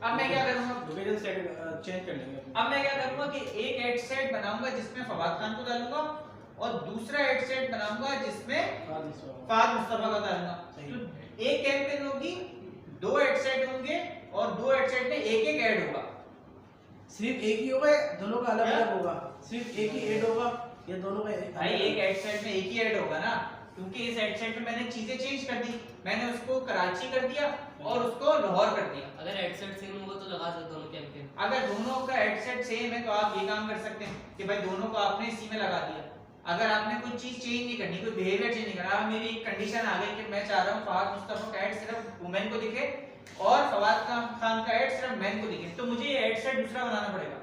अब मैं क्या करूंगा, लोकेशन सेट चेंज कर लेंगे। अब मैं क्या करूंगा कि एक ऐड सेट बनाऊंगा जिसमें फवाद खान को डालूंगा और दूसरा ऐड सेट बनाऊंगा जिसमें फाद मुस्तफा का डालूंगा। तो एक कैंपेन होगी, 2 ऐड सेट होंगे और 2 ऐड सेट में एक एक ऐड होगा। सिर्फ एक ही होगा, दोनों का अलग अलग होगा? सिर्फ एक ही ऐड होगा या दोनों का? भाई एक ऐड सेट में एक ही ऐड होगा ना, क्योंकि इस ऐड सेट में मैंने चीजें चेंज कर दी। मैंने उसको कराची कर दिया और उसको लाहौर कर दिया। अगर हेडसेट सेम होगा तो लगा सकते दोनों कैंपेन। अगर दोनों का हेडसेट सेम है तो आप ये काम कर सकते हैं कि भाई दोनों को आपने इसी में लगा दिया। अगर आपने कोई चीज चेंज नहीं करनी, कोई बिहेवियर चेंज नहीं करना, अब मेरी एक कंडीशन आ गई कि मैं चाह रहा हूं फवाद मुस्तफा का ऐड सिर्फ वुमेन को दिखे और फवाद खान का ऐड सिर्फ मेन को दिखे, तो मुझे ये ऐड सेट दूसरा बनाना पड़ेगा।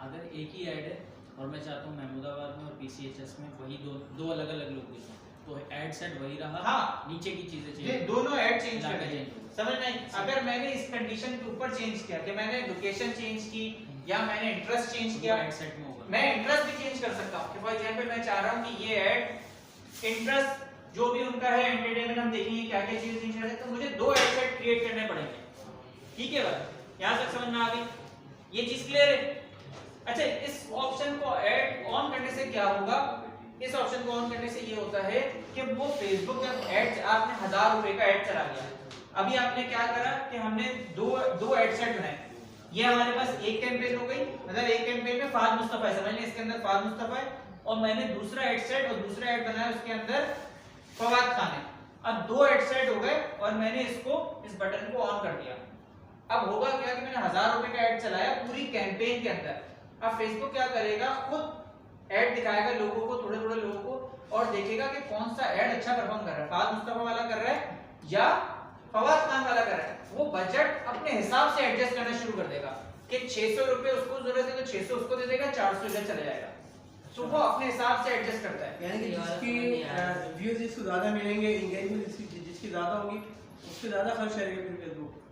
अगर एक ही ऐड है और मैं चाहता हूँ महमूदाबाद में और पीसीएचएस में वही दो अलग अलग लोग दिखें, तो ऐड सेट वही रहा, हाँ। नीचे की चीजें ये चेंज दोनों ऐड चेंज लाके कर change होगा। समझ में आई? अगर मैंने इस कंडीशन के ऊपर चेंज किया कि मैंने लोकेशन चेंज की या मैंने इंटरेस्ट चेंज किया, ऐड सेट में होगा। मैं इंटरेस्ट भी चेंज कर सकता हूं कि फॉर एग्जांपल मैं चाह रहा हूं कि ये ऐड इंटरेस्ट जो भी उनका है एंटरटेनमेंट, हम देखेंगे क्या क्या चीजें चेंज करते हैं, तो मुझे दो ऐड सेट क्रिएट करने पड़ेंगे। ठीक है भाई, यहां तक समझ में आ गई? ये चीज क्लियर है? अच्छा, इस ऑप्शन को ऐड ऑन करने से क्या होगा? इस ऑप्शन को ऑन करने से ये होता है कि वो फेसबुक जब ऐड, आपने 1000 रुपए का ऐड चला लिया, अभी आपने क्या करा कि हमने दो ऐड सेट बनाए, ये हमारे पास एक कैंपेन हो गई, मतलब एक कैंपेन में फाद मुस्तफा है, समझ लें इसके अंदर फाद मुस्तफा है, और मैंने दूसरा ऐड सेट और दूसरा ऐड बनाया उसके अंदर फवाद खान है। अब दो ऐड सेट हो गए और मैंने इसको, इस बटन को ऑन कर दिया। अब होगा क्या कि मैंने 1000 रुपए का ऐड चलाया पूरी कैंपेन के अंदर। अब फेसबुक क्या करेगा, खुद ऐड दिखाएगा लोगों को, थोड़े थोड़े लोगों को, और देखेगा कि कौन सा ऐड अच्छा परफॉर्म कर रहा है, फाद मुस्तफा वाला कर रहा है या फवाद खान वाला कर रहा है। वो बजट अपने हिसाब से एडजस्ट करना शुरू कर देगा कि 600 रुपए उसको जरूरत है तो 600 उसको दे देगा, 400 इधर चला जाएगा। तो वो अपने हिसाब से एडजस्ट करता है। यानी कि जिसकी व्यूज जिसको ज्यादा मिलेंगे, एंगेजमेंट जिसकी ज्यादा होगी उससे ज्यादा खर्च करेगा फिर फेसबुक।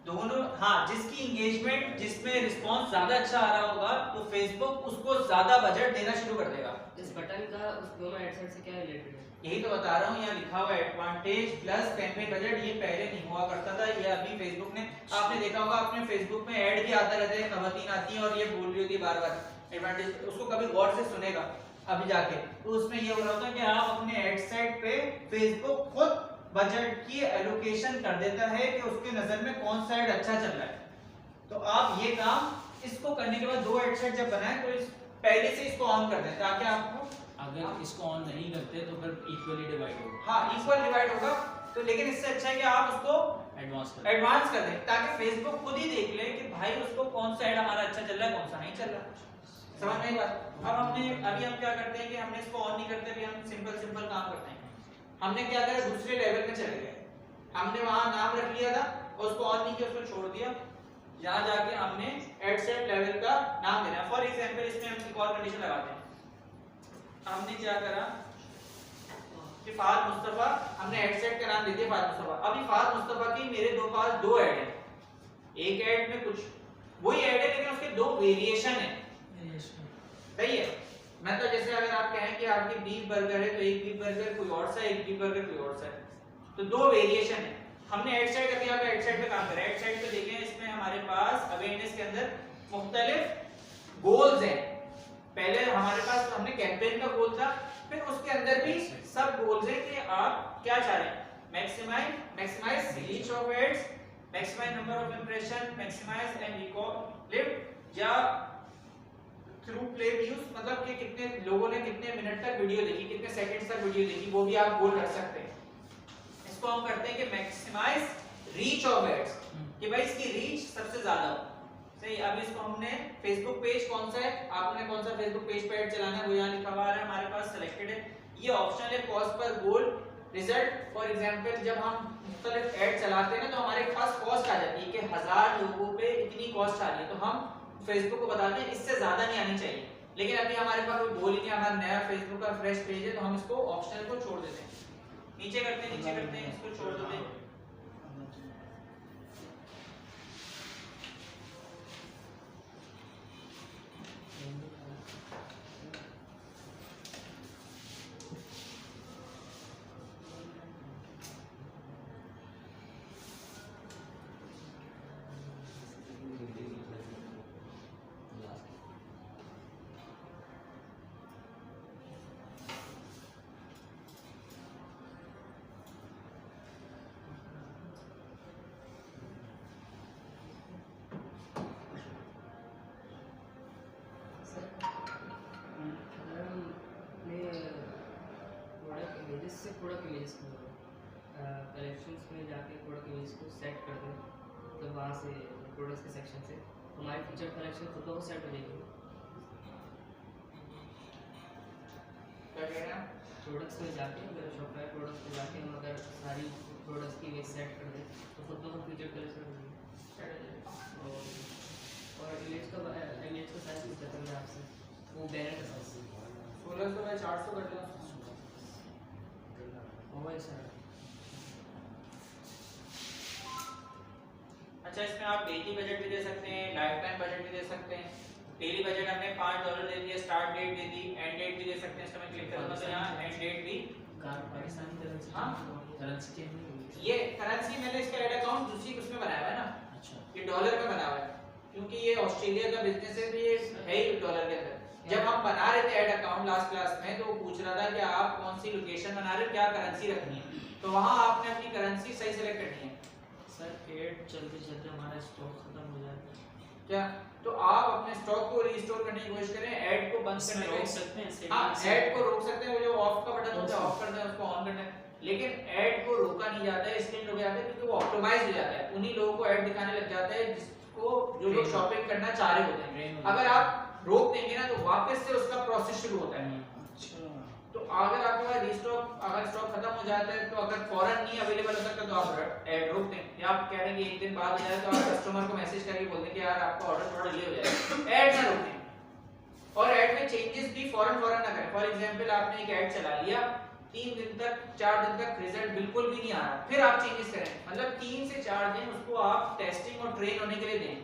दोनों, हाँ, जिसकी एंगेजमेंट, जिसमें रिस्पांस ज्यादा अच्छा आ रहा होगा तो फेसबुक उसको ज्यादा बजट देना शुरू कर देगा। इस बटन का उस दोनों एडसेट से क्या रिलेटेड है? यही तो बता रहा हूँ, यहाँ लिखा हुआ है एडवांटेज प्लस कैंपेन बजट। ये पहले नहीं हुआ करता था, ये अभी फेसबुक ने, आपने देखा होगा अपने फेसबुक में ऐड भी आता रहता है, खवातीन आती हैं और ये बोल रही होती है बार बार एडवांटेज, उसको कभी गौर से सुनेगा अभी जाके, तो उसमें ये हो रहा होता है कि आप अपने एड सेट पे फेसबुक खुद बजट की एलोकेशन कर देता है कि उसके नजर में कौन सा ऐड अच्छा चल रहा है। तो आप ये काम, इसको करने के बाद दो ऐड सेट जब बनाए तो इस पहले से इसको ऑन कर दें ताकि आपको, अगर इसको ऑन नहीं करते तो फिर इक्वली डिवाइड होगा। हाँ, इक्वल डिवाइड होगा। तो लेकिन इससे अच्छा है कि आप उसको एडवांस कर दें ताकि फेसबुक खुद ही देख ले कि भाई उसको कौन सा ऐड हमारा अच्छा चल रहा है, कौन सा नहीं चल रहा। समझ में आई बात? अब अभी हम क्या करते हैं कि हमने इसको ऑन नहीं करते, अभी हम सिंपल काम करते हैं। हमने क्या करा, दूसरे लेवल में चले गए, हमने वहां नाम रख लिया था और उसको ऑन नहीं किया, उसको छोड़ दिया। यहाँ जाके हमने एड सेट लेवल का नाम देना है। फॉर एग्जांपल इसमें हम एक और कंडीशन लगाते हैं। हमने क्या करा कि फाद मुस्तफा, हमने एड सेट का नाम दे दिया फाद मुस्तफा। अभी फाद मुस्तफा की मेरे पास दो ऐड है, एक ऐड में कुछ वही ऐड है लेकिन उसके दो वेरिएशन है, सही है? मैं तो जैसे अगर आप कहें कि आपकी बीफ बर्गर है तो एक बीफ बर्गर कोई और सा है, एक बीफ बर्गर कोई और सा है, तो दो वेरिएशन है। हमने एड सेट अभी आप एड सेट पे काम कर रहे हैं। एड सेट पे देखें, इसमें हमारे पास अवेयरनेस के अंदर मुख्तलिफ गोल्स हैं। पहले हमारे पास हमने कैंपेन का गोल था, फिर उसके अंदर भी सब गोल्स हैं कि आप क्या चाह रहे हैं, maximise reach of ads, maximise number of impression, maximise and recall लिव, या थ्रू प्ले व्यूज, मतलब कि कितने लोगों ने कितने मिनट तक वीडियो देखी, कितने सेकंड्स तक वीडियो देखी, वो भी आप गोल रख सकते हैं। इसको हम करते हैं कि मैक्सिमाइज रीच ऑफ एड्स, कि भाई इसकी रीच सबसे ज्यादा हो। सही, अब इसको हमने फेसबुक पेज कौन सा है, आपने कौन सा फेसबुक पेज पे ऐड चलाना है वो यहाँ लिखा हुआ है, हमारे पास सिलेक्टेड है। ये ऑप्शनल है, cost per goal result. For example जब हम मुख्तलिफ ऐड चलाते हैं ना तो हमारे पास कॉस्ट आ जाती है कि 1000 लोगों पे इतनी कॉस्ट आ रही है, तो हम फेसबुक को बताते हैं इससे ज्यादा नहीं आनी चाहिए। लेकिन अभी हमारे पास कोई गोल ही नहीं, हमारा नया फेसबुक का फ्रेश पेज है, तो हम इसको ऑप्शनल को छोड़ देते हैं, नीचे करते हैं, इसको छोड़ देते हैं। प्रोडक्ट इमेजेस को कलेक्शंस में जाके प्रोडक्ट इमेज को सेट कर दें, तो वहाँ से प्रोडक्ट्स के सेक्शन से हमारी फीचर कलेक्शन खुद को सेट हो जाएगी। क्या कह रहे हैं? प्रोडक्ट्स में जाके, अगर शॉपify प्रोडक्ट्स में जाके हम अगर सारी प्रोडक्ट्स की इमेज सेट कर दें तो खुद को फीचर कलेक्शन हो जाएगी। और इमेज का साइज पूछा था मैं आपसे, वो बैनर का साइज 1600 बाय 400 कर दिया। मोबाइल से अच्छा, इसमें आप डेली बजट भी दे सकते हैं, लाइफ टाइम बजट भी दे सकते हैं। डेली बजट हमने $5 दे दिया, स्टार्ट डेट दे दी, एंड डेट भी दे सकते हैं। इसमें मैं क्लिक करूंगा तो यहाँ एंड डेट भी। पाकिस्तानी करेंसी, हाँ? करेंसी चेंज नहीं होगी। ये करेंसी मैंने इसका ऐड अकाउंट दूसरी उसमें बनाया हुआ है ना, अच्छा, ये डॉलर में बना हुआ है, क्योंकि ये ऑस्ट्रेलिया का बिजनेस है तो ये है ही डॉलर के अंदर। जब हम बना रहे थे ऐड अकाउंट लास्ट क्लास में, तो वो पूछ रहा था कि आप कौन सी लोकेशन बना रहे हो, क्या करेंसी रखनी है, तो वहां आपने अपनी करेंसी सही सेलेक्ट करनी है। सर एड चलते चलते हमारा स्टॉक खत्म हो जाता है, क्या? तो आप अपने स्टॉक को रीस्टोर करने की कोशिश करें, ऐड को बंद इसमें करने रोक में। सकते हैं हाँ, सेविंग ऐड को रोक सकते हैं, वो जो ऑफ का बटन होता है ऑफ कर दें, उसको ऑन करना है। लेकिन ऐड को रोका नहीं जाता है, इसलिए लोग जाते हैं क्योंकि वो ऑप्टिमाइज हो जाता है, उन्हीं लोगों को ऐड दिखाने लग जाता है जिसको जो लोग शॉपिंग करना चाह रहे होते हैं। अगर आप रोक देंगे ना तो वापस से उसका प्रोसेस शुरू होता है। तो अगर आपके पास रीस्टॉक, अगर स्टॉक खत्म हो जाता है तो अगर फौरन नहीं अवेलेबल हो सकता तो आप ऐड रोक दें, या आप कह रहे हैं कि एक दिन बाद हो जाए तो आप कस्टमर को मैसेज करके बोल दें कि यार आपका ऑर्डर थोड़ा डिले हो जाएगा। ऐड ना रोकें और ऐड में चेंजेस भी फौरन ना करें। फॉर एग्जांपल आपने एक ऐड चला लिया, 3 दिन तक 4 दिन तक रिजल्ट बिल्कुल भी नहीं आ रहा, फिर आप चेंजेस करें, मतलब 3 से 4 दिन उसको आप टेस्टिंग और ट्रेन होने के लिए दें।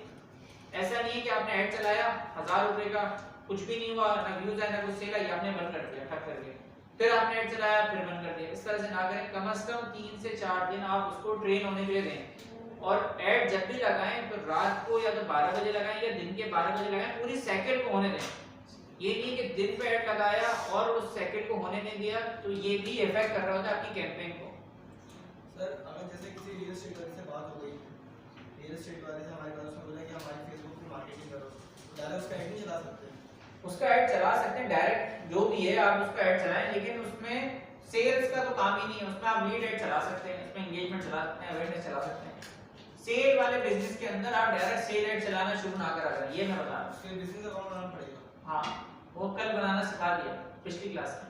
ऐसा नहीं है कि आपने ऐड चलाया 1000 रुपए का, कुछ भी नहीं हुआ, ना व्यूज आए ना कुछ सेल आई, आपने बंद कर दिया ठक करके, फिर आपने ऐड चलाया फिर बंद कर दिया। इस तरह से ना करें, कम से कम 3 से 4 दिन आप उसको ट्रेन होने के लिए दें। और ऐड जब भी लगाएं तो रात को या तो 12 बजे लगाएं या दिन के 12 बजे लगाएं, पूरी साइकिल को होने दें। ये नहीं कि दिन पे ऐड लगाया और उस साइकिल को होने नहीं दिया, तो ये भी इफेक्ट कर रहा होता है आपकी कैंपेन को। सर अगर जैसे किसी रियल एस्टेट वाले से बात हो गई, रियल एस्टेट वाले से हमारे पास उसने बोला कि हमारी फेसबुक पे मार्केटिंग करो, तो डायरेक्ट उसका ऐड नहीं चला सकते? उसका ऐड चला सकते हैं, डायरेक्ट जो भी है आप उसका ऐड चलाएं, लेकिन उसमें सेल्स का तो काम ही नहीं है। उसमें आप लीड ऐड चला सकते हैं, उसमें एंगेजमेंट चला सकते हैं, अवेयरनेस चला सकते हैं। सेल वाले बिजनेस के अंदर आप डायरेक्ट सेल ऐड चलाना शुरू ना करा करें, ये मैं बता रहा हूं। उसके बिजनेस अकाउंट बनाना पड़ेगा। हाँ, वो कल बनाना सिखा दिया पिछली क्लास में।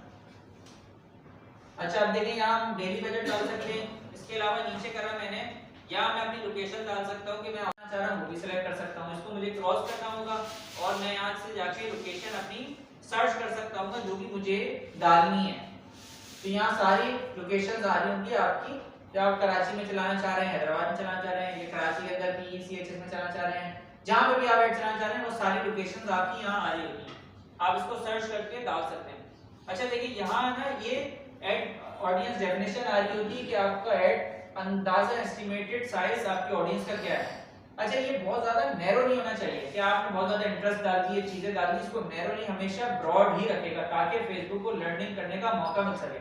अच्छा, अब देखिए यहाँ हम डेली बजट डाल सकते हैं। इसके अलावा नीचे करा मैंने, यहाँ मैं अपनी लोकेशन डाल सकता हूँ कि मैं आना चाह रहा हूँ, वो भी सिलेक्ट कर सकता हूँ। इसको मुझे क्रॉस करना होगा और मैं यहाँ से जाके लोकेशन अपनी सर्च कर सकता हूँ जो भी मुझे डालनी है। तो यहाँ सारी लोकेशंस आ रही होंगी आपकी, जो आप कराची में चलाना चाह रहे हैं, हैदराबाद में चलाना चाह रहे हैं, ये कराची के अंदर PECHS में चलाना चाह रहे हैं, जहाँ पे भी आप ऐड चलाना चाह रहे हैं वो सारी लोकेशंस आपकी यहाँ आ रही होगी। आप इसको सर्च करके डाल सकते हैं। अच्छा देखिए, यहाँ ना ये ऐड ऑडियंस डेफिनेशन आ रही होती है कि आपका ऐड अंदाजा एस्टिमेटेड साइज आपकी ऑडियंस का क्या है। अच्छा, ये बहुत ज्यादा नैरो नहीं होना चाहिए कि आपने बहुत ज्यादा इंटरेस्ट डाल दिए, चीजें डाल दी, इसको नैरो नहीं, हमेशा ब्रॉड ही रखेगा ताकि फेसबुक को लर्निंग करने का मौका मिल सके।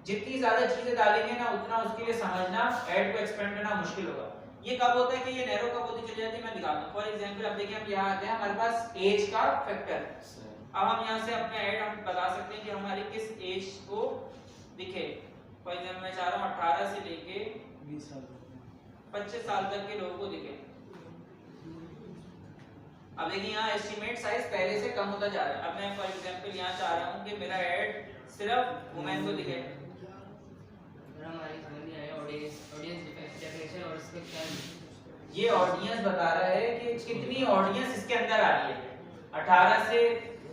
जितनी ज्यादा चीजें डालेंगे ना उतना उसके लिए समझना, ऐड को एक्सपेंड करना मुश्किल होगा। ये कब होता है कि ये नैरो कब होती चली जाती है, मैं दिखाता हूं। फॉर एग्जांपल अब देखिए, हम यहाँ आते हैं, हमारे पास एज का फैक्टर। अब हम यहाँ से अपना ऐड हम बता सकते हैं कि हमारी किस एज को दिखे। फॉर एग्जांपल मैं चाह रहा हूँ 18 से लेके 20 साल 25 साल तक के लोगों को दिखे। अब देखिए, यहाँ एस्टिमेट साइज पहले से कम होता जा रहा है। अब मैं फॉर एग्जांपल यहाँ चाह रहा हूँ कि मेरा ऐड सिर्फ वुमेन को दिखे। हमारी समझ नहीं आया ऑडियंस डेफिनेशन और इसके क्या ये ऑडियंस बता रहा है कि कितनी ऑडियंस इसके अंदर आ रही है। 18 से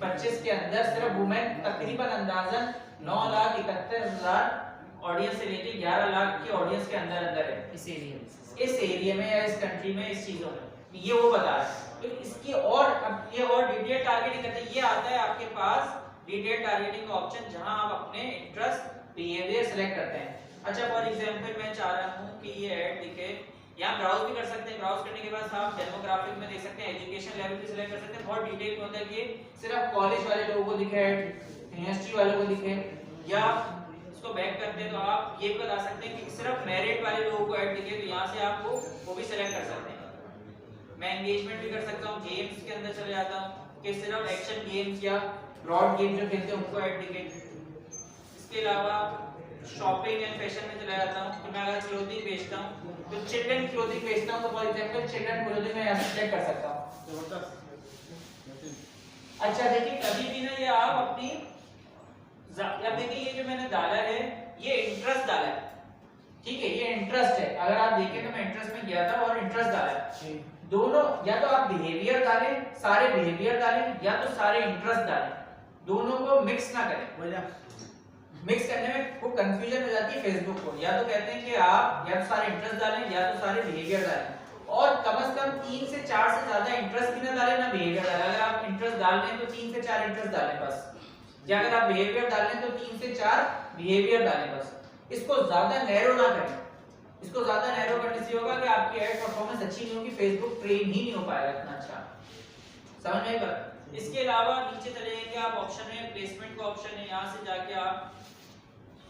25 के अंदर सिर्फ वुमेन तकरीबन अंदाजन 9,71,000 ऑडियंस से लेके 11 लाख की ऑडियंस के अंदर है इस एरिया में या इस कंट्री में, इस चीजों में, ये वो बता रहा है। तो इसकी और अब ये और डिटेल टारगेटिंग करते हैं। ये आता है आपके पास डिटेल टारगेटिंग का ऑप्शन, जहां आप अपने इंटरेस्ट बिहेवियर सेलेक्ट करते हैं। अच्छा, फॉर एग्जांपल मैं चाह रहा हूं कि ये ऐड दिखे, यहाँ ब्राउज भी कर सकते हैं। ब्राउज करने के बाद आप डेमोग्राफिक में देख सकते हैं, एजुकेशन लेवल भी सिलेक्ट कर सकते हैं। बहुत डिटेल में होता है कि सिर्फ कॉलेज वाले लोगों को दिखे, यूनिवर्सिटी वालों को दिखे, या इसको बैक करते हैं तो आप ये भी बता सकते हैं कि सिर्फ मेरिट वाले लोगों को ऐड दिखे, तो यहाँ से आप वो भी सिलेक्ट कर सकते हैं। मैं एंगेजमेंट भी कर सकता हूँ, गेम्स के अंदर चले जाता हूँ कि सिर्फ एक्शन गेम्स या ब्रॉड गेम जो खेलते हैं उनको ऐड दिखे। इसके अलावा शॉपिंग एंड फैशन में चला जाता हूँ कि मैं अगर क्लोथिंग बेचता हूँ तो चिल्ड्रन क्लोथिंग बेचता हूँ तो फॉर एग्जांपल चिल्ड्रन क्लोथिंग में यहाँ सेलेक्ट कर सकता हूँ। अच्छा देखिए, कभी भी ना ये आप अपनी, अब देखिए ये जो मैंने डाला है ये इंटरेस्ट डाला है, ठीक है, ये इंटरेस्ट है। अगर आप देखें तो मैं इंटरेस्ट में गया था और इंटरेस्ट डाला है। दोनों, या तो आप बिहेवियर डालें, सारे बिहेवियर डालें, या तो सारे इंटरेस्ट डालें, दोनों को मिक्स ना करें। मिक्स करने में वो कंफ्यूजन हो जाती है फेसबुक को। या तो कहते हैं कि आप या तो सारे इंटरेस्ट डालें या तो सारे बिहेवियर डालें, और कम से कम 3 से 4 से ज्यादा इंटरेस्ट भी ना डालें ना बिहेवियर डालें। अगर आप इंटरेस्ट डाल रहे हैं तो 3 से 4 इंटरेस्ट डालें बस, या अगर आप बिहेवियर डाल रहे हैं तो 3 से 4 बिहेवियर डालें बस। इसको ज्यादा नैरो ना करें। इसको ज्यादा नैरो करने से होगा कि आपकी एड परफॉर्मेंस अच्छी नहीं होगी, फेसबुक ट्रेन ही नहीं हो पाएगा इतना अच्छा। समझ में आई बात? इसके अलावा नीचे चले जाएंगे आप, ऑप्शन है प्लेसमेंट का ऑप्शन है, यहाँ से जाके आप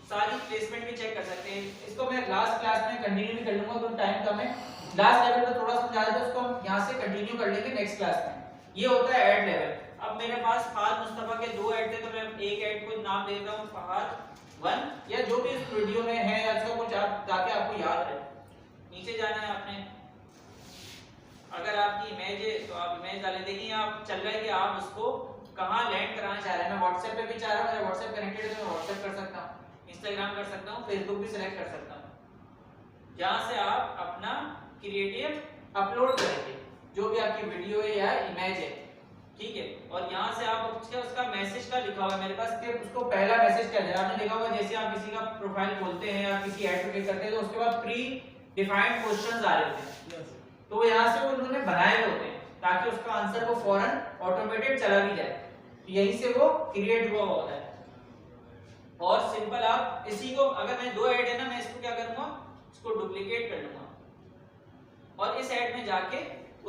सारी प्लेसमेंट भी चेक कर सकते हैं। इसको मैं लास्ट क्लास में कंटिन्यू भी कर लूंगा क्योंकि टाइम कम है। लास्ट लेवल पे थोड़ा समझा देता हूं, उसको हम यहां से कंटिन्यू कर लेंगे नेक्स्ट क्लास में। ये होता है ऐड लेवल। अब मेरे पास फहाद मुस्तफा के 2 ऐड थे, तो मैं एक ऐड को नाम दे देता हूँ फहाद 1, या जो भी इस वीडियो में है या इसका कुछ आप ताकि आपको याद रहे। नीचे जाना है आपने। अगर आपकी इमेज है तो आप इमेज डालें। देखिए आप चल रहा है कि आप उसको कहाँ लैंड कराना चाह रहे हैं। मैं व्हाट्सएप पे भी चाह रहा हूँ, मेरा व्हाट्सएप कनेक्टेड है तो मैं व्हाट्सएप कर सकता हूँ, इंस्टाग्राम कर सकता हूँ, फेसबुक भी सिलेक्ट कर सकता हूँ। जहाँ से आप अपना क्रिएटिव अपलोड करेंगे, जो भी आपकी वीडियो है या इमेज है, ठीक है। और यहाँ से आप उसका मैसेज का लिखा हुआ है मेरे पास कि उसको पहला मैसेज क्या है। आपने लिखा हुआ जैसे आप किसी का प्रोफाइल खोलते हैं या किसी ऐड पे क्लिक करते हैं तो उसके बाद प्री डिफाइंड क्वेश्चंस आ रहे होते हैं, तो वो यहाँ से वो उन्होंने बनाए हुए होते हैं ताकि उसका आंसर वो फौरन ऑटोमेटेड चला भी जाए। तो यहीं से वो क्रिएट हुआ होता है। और सिंपल आप इसी को, अगर मैं 2 ऐड है ना, मैं इसको क्या करूंगा, इसको डुप्लीकेट कर लूंगा और इस ऐड में जाके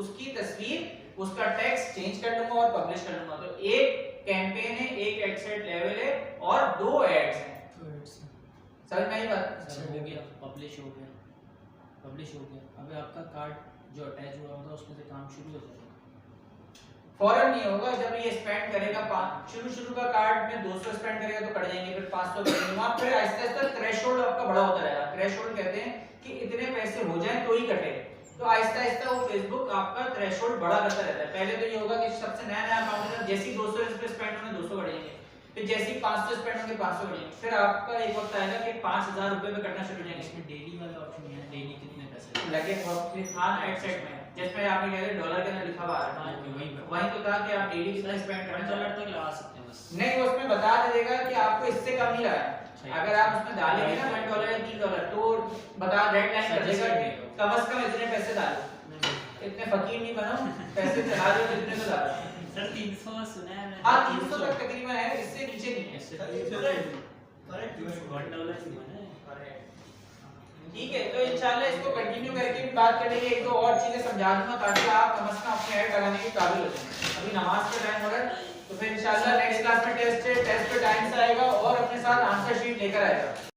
उसकी तस्वीर, उसका टेक्स्ट चेंज कर लूंगा और पब्लिश कर लूंगा। तो एक कैंपेन है, एक एड सेट लेवल है और 2 एड्स हैं। समझ में आई बात? हो गया, पब्लिश हो गया, पब्लिश हो गया। अभी आपका कार्ड जो अटैच हुआ होगा उसमें से काम शुरू हो जाएगा। फौरन नहीं होगा, जब ये स्पेंड करेगा शुरू का कार्ड में 200 स्पेंड करेगा तो कट जाएंगे, फिर 500 करेंगे, वहां फिर आहिस्ता आहिस्ता थ्रेशोल्ड आपका बड़ा होता रहेगा। थ्रेशोल्ड कहते हैं कि इतने पैसे हो जाएं तो ही कटे, तो आहिस्ता आहिस्ता वो फेसबुक आपका थ्रेशोल्ड बड़ा करता रहता है। पहले तो ये होगा कि सबसे नया अकाउंट है, जैसे ही 200 इस पे स्पेंड होंगे 200 कटेंगे, फिर जैसे ही 500 स्पेंड होंगे 500 कटेंगे, फिर आपका एक वक्त आएगा कि 5000 रुपए पे कटना शुरू हो जाएंगे। इसमें डेली वाला ऑप्शन है, डेली कितने पैसे लगे हाँ ना एडसेट में, जिसमें आपने कह रहे डॉलर के अंदर लिखा हुआ है, वहीं तो था कि आप डेली कितना स्पेंड करना चाह रहे हैं। $1 तक लगा सकते हैं बस। नहीं, वो उसमें बता देगा कि आपको इससे कम ही लगा है। अगर आप उसमें डालेंगे ना $1 या $3 तो बता रेड लाइन कर देगा कि कम से कम इतने पैसे डालो। इतने फकीर नहीं बनो, पैसे चला दो तो इतने तो डालो। सर 300 सुना है मैंने। हाँ 300 तक तकरीबन है, इससे नीचे नहीं है। $1 ही है। ठीक है, तो इंशाल्लाह इसको कंटिन्यू करके भी बात करेंगे, 1-2 और चीजें समझा दूंगा ताकि आप कम से कम अपने ऐड लगाने के काबिल हो जाएं। अभी नमाज का टाइम हो रहा है, तो फिर इंशाल्लाह नेक्स्ट क्लास में टेस्ट पे टाइम से आएगा और अपने साथ आंसर शीट लेकर आएगा।